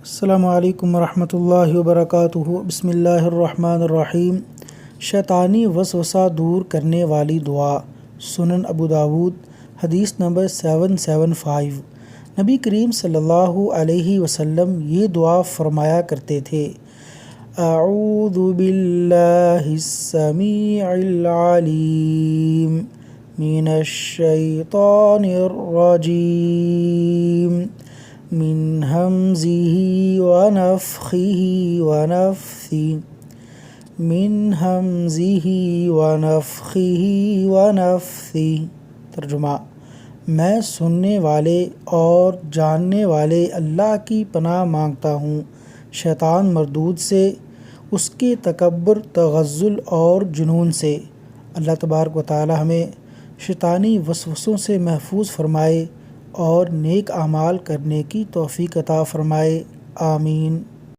السلام علیکم ورحمۃ اللہ وبرکاتہ۔ بسم اللہ الرحمن الرحیم۔ شیطانی وسوسہ دور کرنے والی دعا، سنن ابو داود، حدیث نمبر 775۔ نبی کریم صلی اللہ علیہ وسلم یہ دعا فرمایا کرتے تھے: اعوذ باللہ السمیع العلیم من الشیطان الرجیم من ہمزہ ونفخہ ونفثہ من ہمزہ ونفخہ ونفثہ۔ ترجمہ: میں سننے والے اور جاننے والے اللہ کی پناہ مانگتا ہوں شیطان مردود سے، اس کے تکبر، تغزل اور جنون سے۔ اللہ تبارک و تعالی ہمیں شیطانی وسوسوں سے محفوظ فرمائے اور نیک اعمال کرنے کی توفیق عطا فرمائے، آمین۔